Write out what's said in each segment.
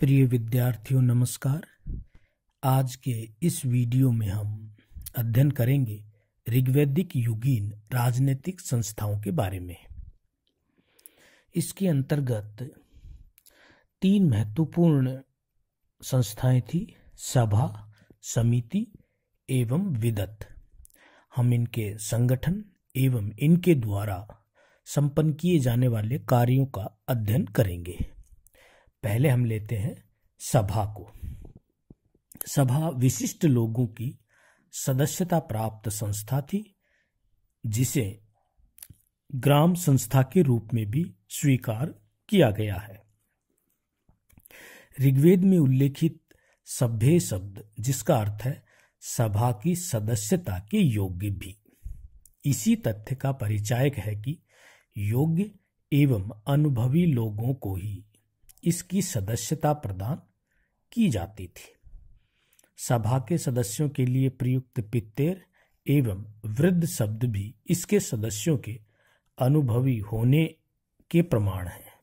प्रिय विद्यार्थियों नमस्कार। आज के इस वीडियो में हम अध्ययन करेंगे ऋग्वैदिक युगीन राजनीतिक संस्थाओं के बारे में। इसके अंतर्गत 3 महत्वपूर्ण संस्थाएं थी, सभा, समिति एवं विदत। हम इनके संगठन एवं इनके द्वारा संपन्न किए जाने वाले कार्यों का अध्ययन करेंगे। पहले हम लेते हैं सभा को। सभा विशिष्ट लोगों की सदस्यता प्राप्त संस्था थी, जिसे ग्राम संस्था के रूप में भी स्वीकार किया गया है। ऋग्वेद में उल्लेखित सभ्य शब्द, जिसका अर्थ है सभा की सदस्यता के योग्य भी, इसी तथ्य का परिचायक है कि योग्य एवं अनुभवी लोगों को ही इसकी सदस्यता प्रदान की जाती थी। सभा के सदस्यों के लिए प्रयुक्त पित्तेर एवं वृद्ध शब्द भी इसके सदस्यों के अनुभवी होने के प्रमाण हैं।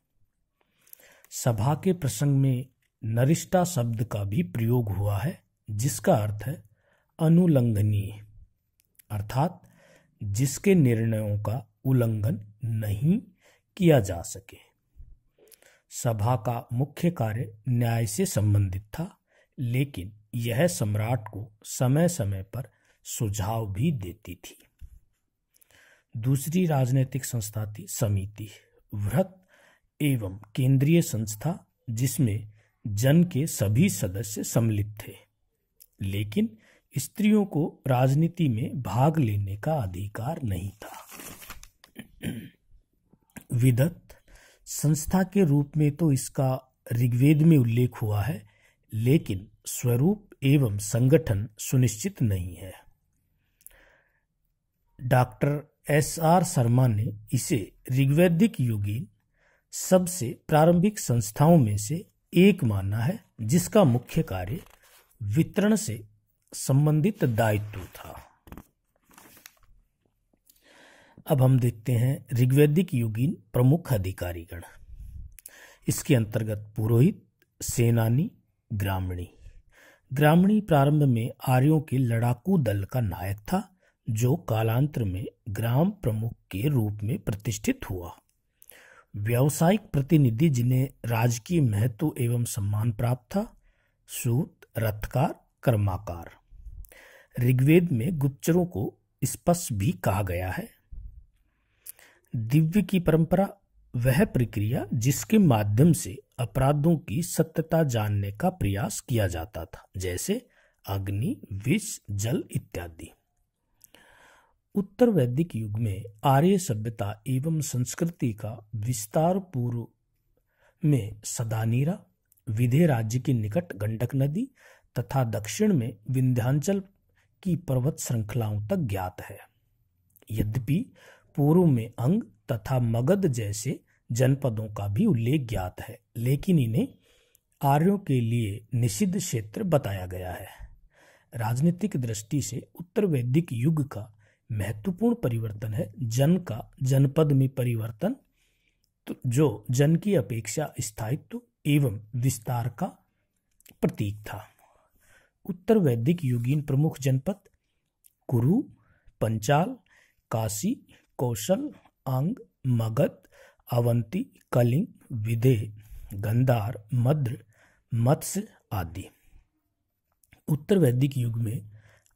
सभा के प्रसंग में नरिष्ठा शब्द का भी प्रयोग हुआ है, जिसका अर्थ है अनुल्लंघनीय, अर्थात जिसके निर्णयों का उल्लंघन नहीं किया जा सके। सभा का मुख्य कार्य न्याय से संबंधित था, लेकिन यह सम्राट को समय समय पर सुझाव भी देती थी। दूसरी राजनीतिक संस्था थी समिति, वृहत एवं केंद्रीय संस्था, जिसमें जन के सभी सदस्य सम्मिलित थे, लेकिन स्त्रियों को राजनीति में भाग लेने का अधिकार नहीं था। विदत संस्था के रूप में तो इसका ऋग्वेद में उल्लेख हुआ है, लेकिन स्वरूप एवं संगठन सुनिश्चित नहीं है। Doctor SR. शर्मा ने इसे ऋग्वैदिक युगीन सबसे प्रारंभिक संस्थाओं में से एक माना है, जिसका मुख्य कार्य वितरण से संबंधित दायित्व था। अब हम देखते हैं ऋग्वैदिक युगीन प्रमुख अधिकारीगण। इसके अंतर्गत पुरोहित, सेनानी, ग्रामणी। ग्रामणी प्रारंभ में आर्यों के लड़ाकू दल का नायक था, जो कालांतर में ग्राम प्रमुख के रूप में प्रतिष्ठित हुआ। व्यावसायिक प्रतिनिधि, जिन्हें राजकीय महत्व एवं सम्मान प्राप्त था, सूत, रथकार, कर्माकार। ऋग्वेद में गुप्तचरों को स्पष्ट भी कहा गया है। दिव्य की परंपरा वह प्रक्रिया जिसके माध्यम से अपराधों की सत्यता जानने का प्रयास किया जाता था, जैसे अग्नि, विष, जल इत्यादि। उत्तर वैदिक युग में आर्य सभ्यता एवं संस्कृति का विस्तार पूर्व में सदानीरा, विंध्य राज्य के निकट गंडक नदी तथा दक्षिण में विंध्याचल की पर्वत श्रृंखलाओं तक ज्ञात है। यद्यपि पूर्व में अंग तथा मगध जैसे जनपदों का भी उल्लेख ज्ञात है, लेकिन इन्हें आर्यों के लिए निषिद्ध क्षेत्र बताया गया है। राजनीतिक दृष्टि से उत्तर वैदिक युग का महत्वपूर्ण परिवर्तन है जन का जनपद में परिवर्तन, जो जन की अपेक्षा स्थायित्व एवं विस्तार का प्रतीक था। उत्तर वैदिक युगीन प्रमुख जनपद कुरु, पंचाल, काशी, कौशल, अंग, मगध, अवंती, कलिंग, विदेह, गंधार, मद्र, मत्स्य आदि। उत्तर वैदिक युग में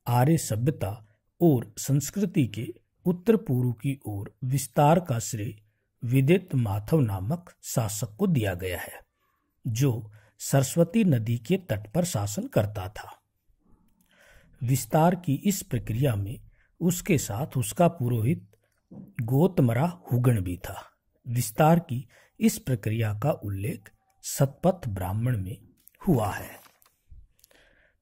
आर्य सभ्यता और संस्कृति के उत्तर पूर्व की ओर विस्तार का श्रेय विदित माधव नामक शासक को दिया गया है, जो सरस्वती नदी के तट पर शासन करता था। विस्तार की इस प्रक्रिया में उसके साथ उसका पुरोहित गोतमरा हुगण भी था। विस्तार की इस प्रक्रिया का उल्लेख शतपथ ब्राह्मण में हुआ है।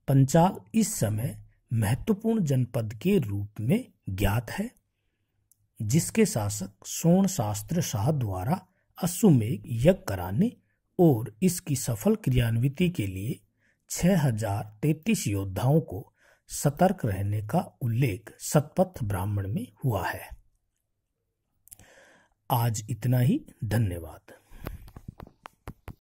पंचाल इस समय महत्वपूर्ण जनपद के रूप में ज्ञात है, जिसके शासक सोण शास्त्र शाह द्वारा अश्वमेघ यज्ञ कराने और इसकी सफल क्रियान्विति के लिए 6033 योद्धाओं को सतर्क रहने का उल्लेख शतपथ ब्राह्मण में हुआ है। आज इतना ही। धन्यवाद।